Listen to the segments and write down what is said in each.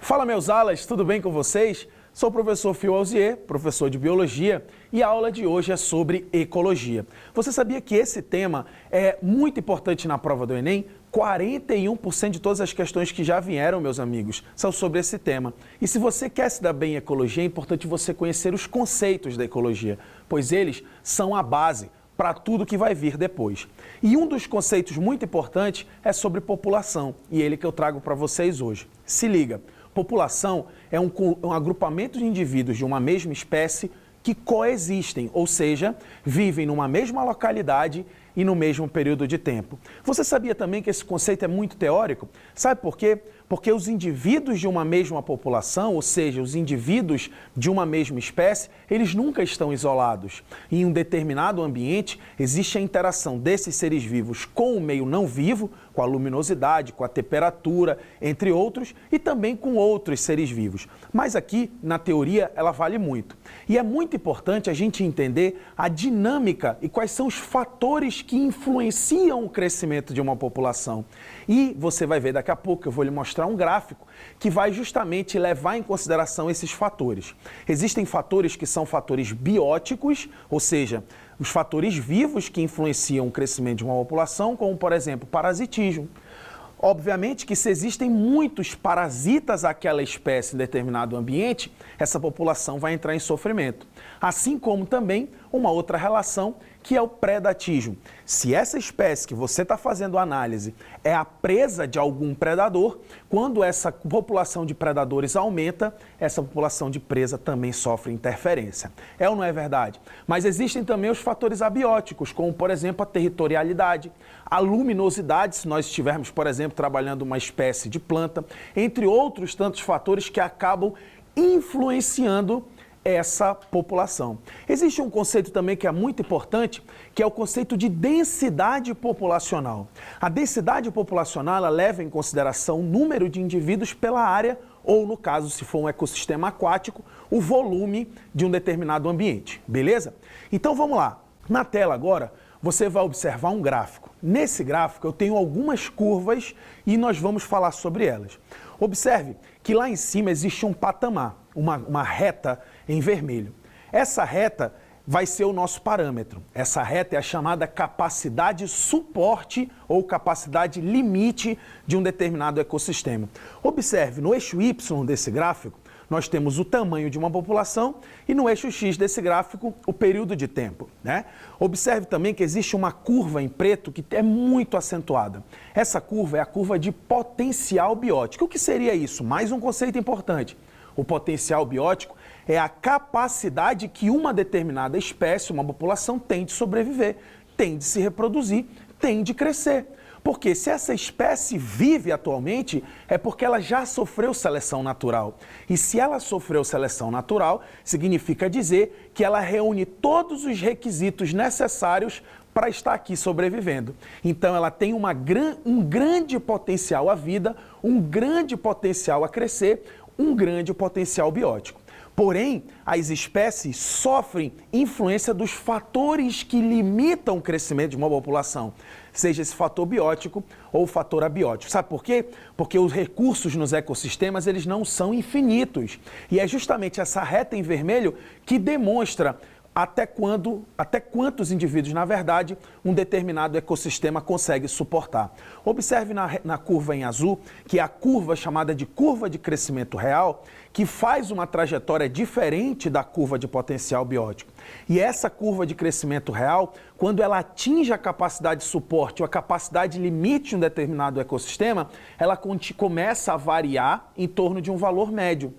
Fala, meus alas, tudo bem com vocês? Sou o professor Phil Alzier, professor de Biologia, e a aula de hoje é sobre ecologia. Você sabia que esse tema é muito importante na prova do Enem? 41% de todas as questões que já vieram, meus amigos, são sobre esse tema. E se você quer se dar bem em ecologia, é importante você conhecer os conceitos da ecologia, pois eles são a base para tudo que vai vir depois. E um dos conceitos muito importantes é sobre população, e ele que eu trago para vocês hoje. Se liga, população é um agrupamento de indivíduos de uma mesma espécie que coexistem, ou seja, vivem numa mesma localidade e no mesmo período de tempo. Você sabia também que esse conceito é muito teórico? Sabe por quê? Porque os indivíduos de uma mesma população, ou seja, os indivíduos de uma mesma espécie, eles nunca estão isolados. Em um determinado ambiente, existe a interação desses seres vivos com o meio não vivo, com a luminosidade, com a temperatura, entre outros, e também com outros seres vivos. Mas aqui, na teoria, ela vale muito. E é muito importante a gente entender a dinâmica e quais são os fatores que influenciam o crescimento de uma população. E você vai ver daqui a pouco, eu vou lhe mostrar um gráfico que vai justamente levar em consideração esses fatores. Existem fatores que são fatores bióticos, ou seja, os fatores vivos que influenciam o crescimento de uma população, como, por exemplo, parasitismo. Obviamente que se existem muitos parasitas àquela espécie em determinado ambiente, essa população vai entrar em sofrimento. Assim como também uma outra relação que é o predatismo. Se essa espécie que você está fazendo análise é a presa de algum predador, quando essa população de predadores aumenta, essa população de presa também sofre interferência. É ou não é verdade? Mas existem também os fatores abióticos, como, por exemplo, a territorialidade, a luminosidade, se nós estivermos, por exemplo, trabalhando uma espécie de planta, entre outros tantos fatores que acabam influenciando essa população. Existe um conceito também que é muito importante, que é o conceito de densidade populacional. A densidade populacional ela leva em consideração o número de indivíduos pela área, ou no caso, se for um ecossistema aquático, o volume de um determinado ambiente, beleza? Então vamos lá. Na tela agora, você vai observar um gráfico. Nesse gráfico eu tenho algumas curvas e nós vamos falar sobre elas. Observe que lá em cima existe um patamar, uma reta em vermelho. Essa reta vai ser o nosso parâmetro. Essa reta é a chamada capacidade suporte ou capacidade limite de um determinado ecossistema. Observe, no eixo Y desse gráfico, nós temos o tamanho de uma população e no eixo X desse gráfico, o período de tempo, né? Observe também que existe uma curva em preto que é muito acentuada. Essa curva é a curva de potencial biótico. O que seria isso? Mais um conceito importante. O potencial biótico é a capacidade que uma determinada espécie, uma população, tem de sobreviver, tem de se reproduzir, tem de crescer. Porque se essa espécie vive atualmente, é porque ela já sofreu seleção natural. E se ela sofreu seleção natural, significa dizer que ela reúne todos os requisitos necessários para estar aqui sobrevivendo. Então ela tem um grande potencial à vida, um grande potencial a crescer, um grande potencial biótico. Porém, as espécies sofrem influência dos fatores que limitam o crescimento de uma população, seja esse fator biótico ou fator abiótico. Sabe por quê? Porque os recursos nos ecossistemas eles não são infinitos. E é justamente essa reta em vermelho que demonstra até quantos indivíduos, na verdade, um determinado ecossistema consegue suportar. Observe na curva em azul, que é a curva chamada de curva de crescimento real, que faz uma trajetória diferente da curva de potencial biótico. E essa curva de crescimento real, quando ela atinge a capacidade de suporte ou a capacidade limite de um determinado ecossistema, ela começa a variar em torno de um valor médio.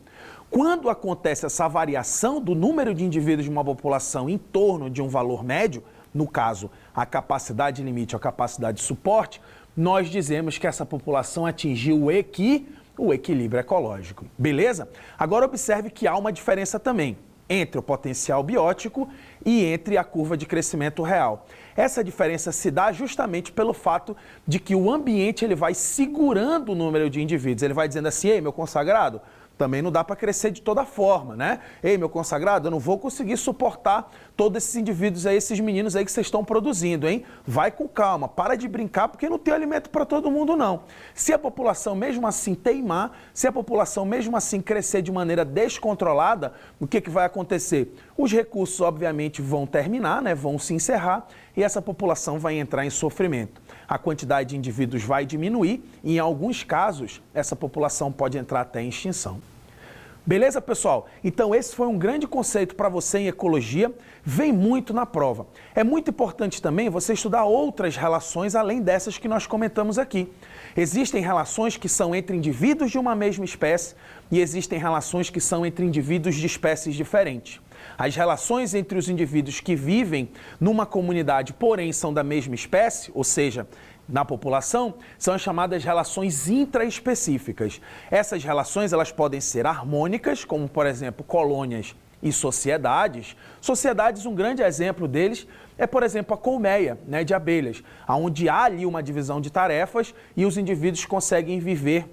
Quando acontece essa variação do número de indivíduos de uma população em torno de um valor médio, no caso, a capacidade limite ou a capacidade de suporte, nós dizemos que essa população atingiu o equilíbrio ecológico. Beleza? Agora observe que há uma diferença também entre o potencial biótico e entre a curva de crescimento real. Essa diferença se dá justamente pelo fato de que o ambiente ele vai segurando o número de indivíduos. Ele vai dizendo assim, ei, meu consagrado, Também não dá para crescer de toda forma, né? Ei, meu consagrado, eu não vou conseguir suportar todos esses indivíduos aí, esses meninos aí que vocês estão produzindo, hein? Vai com calma, para de brincar, porque não tem alimento para todo mundo, não. Se a população mesmo assim teimar, se a população mesmo assim crescer de maneira descontrolada, o que vai acontecer? Os recursos, obviamente, vão terminar, né? Vão se encerrar e essa população vai entrar em sofrimento. A quantidade de indivíduos vai diminuir e, em alguns casos, essa população pode entrar até em extinção. Beleza, pessoal? Então esse foi um grande conceito para você em ecologia, vem muito na prova. É muito importante também você estudar outras relações além dessas que nós comentamos aqui. Existem relações que são entre indivíduos de uma mesma espécie e existem relações que são entre indivíduos de espécies diferentes. As relações entre os indivíduos que vivem numa comunidade, porém são da mesma espécie, ou seja, na população, são as chamadas relações intraespecíficas. Essas relações elas podem ser harmônicas, como por exemplo colônias e sociedades. Sociedades, um grande exemplo deles é, por exemplo, a colmeia, né, de abelhas, onde há ali uma divisão de tarefas e os indivíduos conseguem viver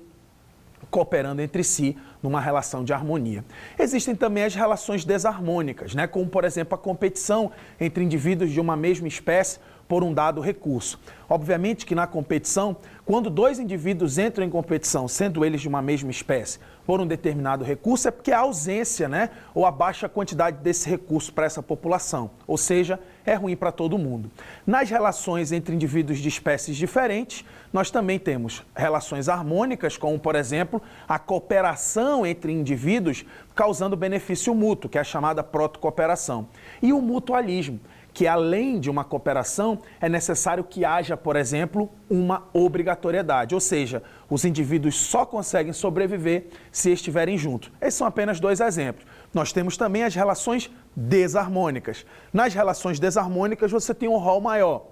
cooperando entre si numa relação de harmonia. Existem também as relações desarmônicas, né, como por exemplo a competição entre indivíduos de uma mesma espécie por um dado recurso. Obviamente que na competição, quando dois indivíduos entram em competição, sendo eles de uma mesma espécie, por um determinado recurso, é porque há ausência, né, ou a baixa quantidade desse recurso para essa população, ou seja, é ruim para todo mundo. Nas relações entre indivíduos de espécies diferentes, nós também temos relações harmônicas, como por exemplo, a cooperação entre indivíduos causando benefício mútuo, que é a chamada protocooperação, e o mutualismo, que além de uma cooperação, é necessário que haja, por exemplo, uma obrigatoriedade, ou seja, os indivíduos só conseguem sobreviver se estiverem juntos. Esses são apenas dois exemplos. Nós temos também as relações desarmônicas. Nas relações desarmônicas, você tem um rol maior.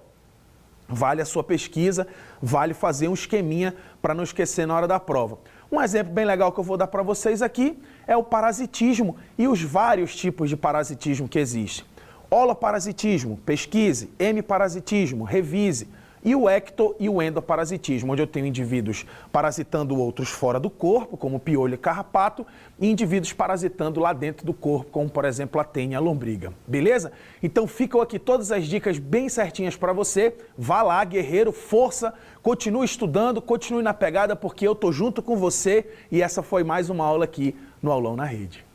Vale a sua pesquisa, vale fazer um esqueminha para não esquecer na hora da prova. Um exemplo bem legal que eu vou dar para vocês aqui é o parasitismo e os vários tipos de parasitismo que existem. Holoparasitismo, pesquise, hemiparasitismo, revise, e o ecto e o endoparasitismo, onde eu tenho indivíduos parasitando outros fora do corpo, como piolho e carrapato, e indivíduos parasitando lá dentro do corpo, como por exemplo a tênia e a lombriga. Beleza? Então ficam aqui todas as dicas bem certinhas para você. Vá lá, guerreiro, força, continue estudando, continue na pegada, porque eu tô junto com você e essa foi mais uma aula aqui no Aulão na Rede.